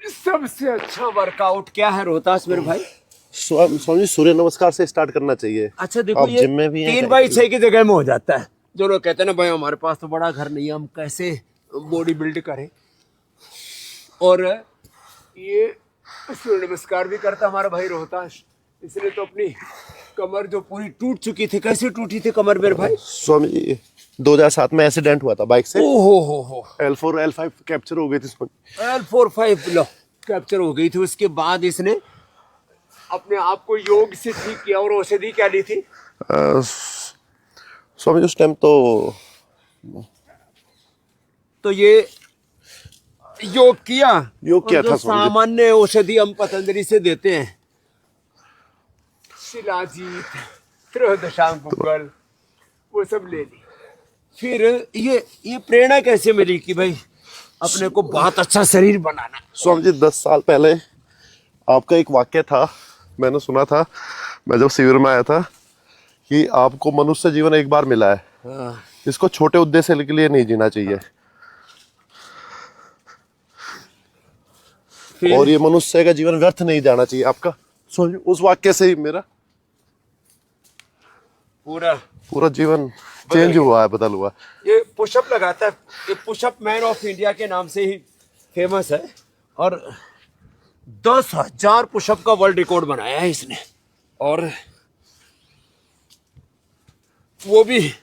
सबसे अच्छा वर्कआउट क्या है रोहतास मेरे भाई? स्वामी जी, सूर्य नमस्कार से स्टार्ट करना चाहिए। अच्छा देखो, आप ये जिम में भी हैं 3x6 की जगह में हो जाता है। जो लोग कहते हैं ना भाई हमारे पास तो बड़ा घर नहीं है, हम कैसे बॉडी बिल्ड करें। और ये सूर्य नमस्कार भी करता हमारा भाई रोहतास, इसलिए तो अपनी कमर जो पूरी टूट चुकी थी। कैसे टूटी थी कमर मेरे भाई? स्वामी जी, 2007 में एक्सीडेंट हुआ था बाइक से। ओहो हो L4 L5 कैप्चर हो गई थी स्वामी। L45 लो कैप्चर हो गई थी। उसके बाद इसने अपने आप को योग से ठीक किया। और औषधि क्या ली थी? स्वामी जी, उस टाइम तो ये योग किया। योग किया और जो था स्वामी जी। सामान्य औषधि हम पतंजलि से देते हैं, शिलाजीत, त्रयोदशांकुशल, वो सब ले ली। फिर ये प्रेरणा कैसे मिली कि भाई अपने को बहुत अच्छा शरीर बनाना? स्वामी जी, 10 साल पहले आपका एक वाक्य था, मैंने सुना था, मैं जब शिविर में आया था, कि आपको मनुष्य जीवन एक बार मिला है, हाँ। इसको छोटे उद्देश्य के लिए नहीं जीना चाहिए। फिर और ये मनुष्य का जीवन व्यर्थ नहीं जाना चाहिए आपका। स्वामी जी, उस वाक्य से ही मेरा पूरा जीवन चेंज हुआ है, बदल हुआ। ये पुशअप लगाता है। ये पुशअप मैन ऑफ इंडिया के नाम से ही फेमस है। और 10,000 पुशअप का वर्ल्ड रिकॉर्ड बनाया है इसने। और वो भी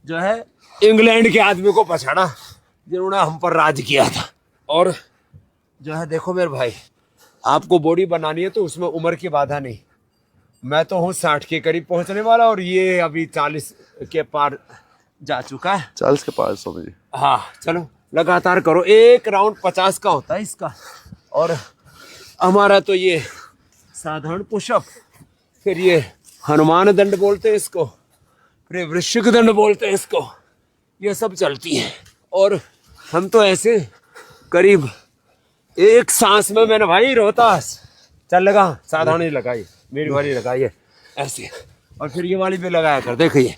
जो है इंग्लैंड के आदमी को पछाड़ा जिन्होंने हम पर राज किया था। और जो है देखो मेरे भाई, आपको बॉडी बनानी है तो उसमें उम्र की बाधा नहीं। मैं तो हूँ 60 के करीब पहुंचने वाला और ये अभी 40 के पार जा चुका है। 40 के पास स्वामी जी। हाँ चलो लगातार करो। एक राउंड 50 का होता है इसका। और हमारा तो ये साधारण पुशअप, फिर ये हनुमान दंड बोलते हैं इसको, फिर वृश्चिक दंड बोलते हैं इसको, ये सब चलती है। और हम तो ऐसे करीब एक सांस में, मैंने भाई रोहतास चल लगा, साधारण ही लगाई, मेरी वाली लगाई है ऐसे। और फिर ये वाली भी लगाया कर। देखिए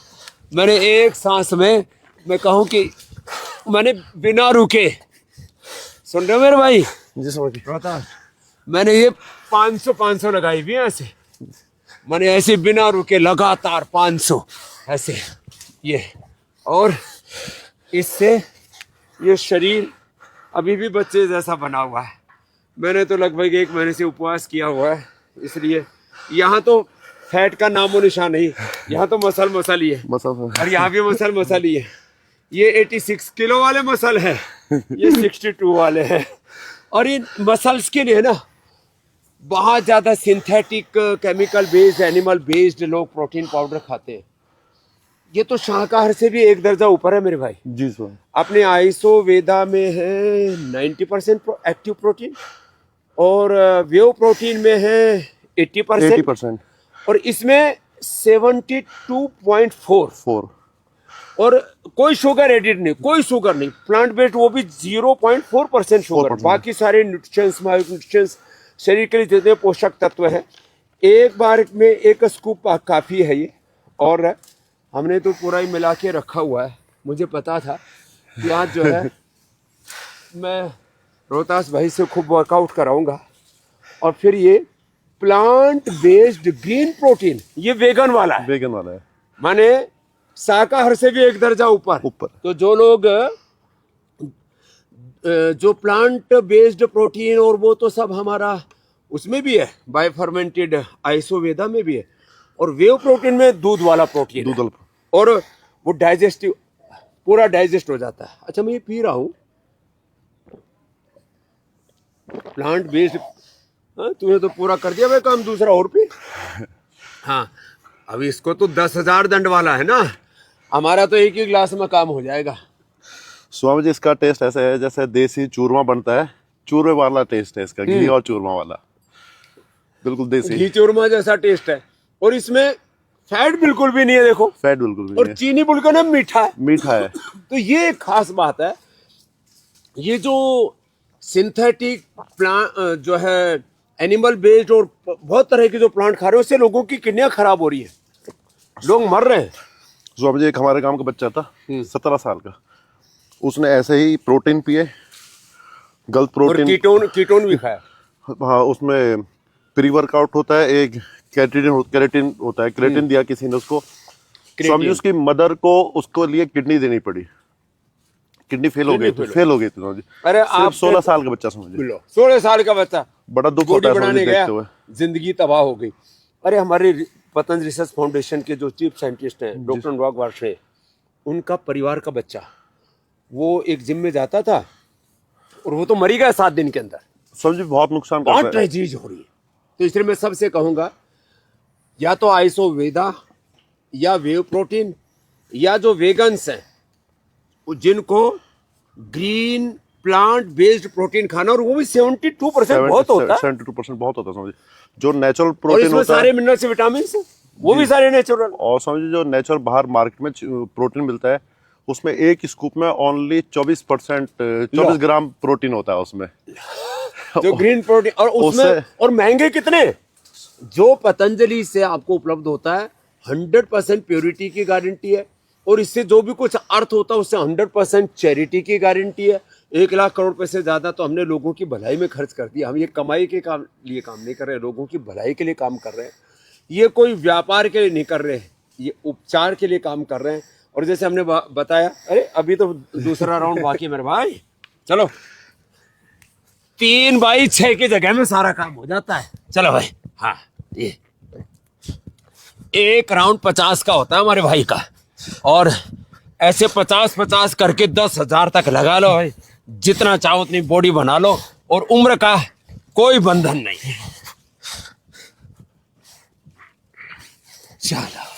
मैंने एक सांस में, मैं कहूँ कि मैंने बिना रुके, सुन रहे हो मेरे भाई जी स्वामी जी। रोहतास, मैंने ये 500 लगाई हुई है ऐसे। मैंने ऐसे बिना रुके लगातार 500 ऐसे ये। और इससे ये शरीर अभी भी बच्चे जैसा बना हुआ है। मैंने तो लगभग 1 महीने से उपवास किया हुआ है, इसलिए यहाँ तो फैट का नामो निशान नहीं। यहाँ तो मसल ही है। और यहाँ भी मसल ही है। ये 86 किलो वाले मसल है, ये 62 वाले हैं। और इन मसल्स के लिए ना बहुत ज्यादा synthetic, chemical based, animal based लोग प्रोटीन पाउडर खाते हैं। ये तो शाकाहार से भी एक दर्जा ऊपर है मेरे भाई। जी स्वामी। अपने आइसो वेदा में है 90% एक्टिव प्रोटीन, और वेव प्रोटीन में है 80%, और इसमें 72.4। और कोई शुगर एडिड नहीं, कोई शुगर नहीं, प्लांट बेस्ड, वो भी 0.4% शुगर। बाकी सारे न्यूट्रिशंस, माइक्रोन्यूट्रिशंस, शरीर के लिए जितने पोषक तत्व हैं, एक बार में एक स्कूप काफ़ी है ये। और हमने तो पूरा ही मिला के रखा हुआ है। मुझे पता था कि आज जो है मैं रोहतास भाई से खूब वर्कआउट कराऊंगा। और फिर ये प्लांट बेस्ड ग्रीन प्रोटीन, ये वेगन वाला है, माने शाकाहार से भी एक दर्जा ऊपर। तो जो लोग जो प्लांट बेस्ड प्रोटीन, और वो तो सब हमारा उसमें भी है, बाय फर्मेंटेड आइसोवेदा में भी है। और वेव प्रोटीन में दूध वाला प्रोटीन है। और वो डाइजेस्टिव, पूरा डाइजेस्ट हो जाता है। अच्छा मैं ये पी रहा हूँ प्लांट बेस्ड। तूने तो पूरा कर दिया भाई काम, दूसरा और पी। हाँ अभी इसको तो 10,000 दंड वाला है ना, हमारा तो एक ही गिलास में काम हो जाएगा। स्वामी जी, इसका टेस्ट ऐसा है जैसे देसी चूरमा बनता है, चूरमे वाला टेस्ट है इसका, घी और चूरमा वाला, बिल्कुल देसी घी चूरमा जैसा टेस्ट है। और इसमें फैट बिल्कुल भी नहीं है, देखो फैट बिल्कुल भी और नहीं है। चीनी बिल्कुल ना मीठा है। तो ये एक खास बात है। ये जो सिंथेटिक प्लांट जो है एनिमल बेस्ड, और बहुत तरह के जो प्लांट खा रहे हैं, उससे लोगों की किडनियां खराब हो रही है, लोग मर रहे हैं। स्वामी जी, एक हमारे गांव का बच्चा था 17 साल का, उसने ऐसे ही प्रोटीन पिए, गलत और प्रोटीन, कीटोन भी खाया। हाँ उसमें प्री वर्कआउट होता है, एक कैरेटिन होता है, क्रेटिन दिया किसी ने उसको। समझिए उसकी मदर को उसको लिए किडनी देनी पड़ी, किडनी फेल हो गई थी, समझिए। अरे आप 16 साल का बच्चा, समझिए 16 साल का बच्चा, बड़ा दुख बॉडी होता है बनाने गया, देखते हुए। जिंदगी तबाह हो गई। अरे हमारे पतंजलि रिसर्च फाउंडेशन के जो चीफ साइंटिस्ट हैं डॉक्टर अनुराग वार्ष्णेय, उनका परिवार का बच्चा, वो एक जिम में जाता था और वो तो मरी गया 7 दिन के अंदर। समझिए बहुत नुकसान बहुत करता है। ट्रेजेडी हो रही है। तो इसलिए मैं सबसे कहूंगा, या तो आइसो वेदा या वेव प्रोटीन, या जो वेगन्स हैं जिनको ग्रीन प्लांट बेस्ड प्रोटीन खाना, और वो भी 72% बहुत होता है। 72% बहुत होता है, समझिए। जो नेचुरल और प्रोटीन इसमें होता सारे है, मिनरल्स विटामिन वो भी सारे नेचुरल। और समझिए जो नेचुरल बाहर मार्केट में प्रोटीन मिलता है, उसमें एक स्कूप में ओनली 24 ग्राम प्रोटीन होता है उसमें। जो ग्रीन प्रोटीन, और उसमें और महंगे कितने। जो पतंजलि से आपको उपलब्ध होता है 100% प्योरिटी की गारंटी है, और इससे जो भी कुछ अर्थ होता है उससे 100% चैरिटी की गारंटी है। 1 लाख करोड़ रुपए से ज्यादा तो हमने लोगों की भलाई में खर्च कर दिया। हम ये कमाई के लिए काम नहीं कर रहे, लोगों की भलाई के लिए काम कर रहे हैं। ये कोई व्यापार के लिए नहीं कर रहे, ये उपचार के लिए काम कर रहे हैं। और जैसे हमने बताया, अरे अभी तो दूसरा राउंड बाकी है मेरे भाई, चलो 3x6 की जगह में सारा काम हो जाता है। चलो भाई, हाँ ये 1 राउंड 50 का होता है हमारे भाई का, और ऐसे 50-50 करके 10,000 तक लगा लो भाई, जितना चाहो उतनी बॉडी बना लो, और उम्र का कोई बंधन नहीं। चलो।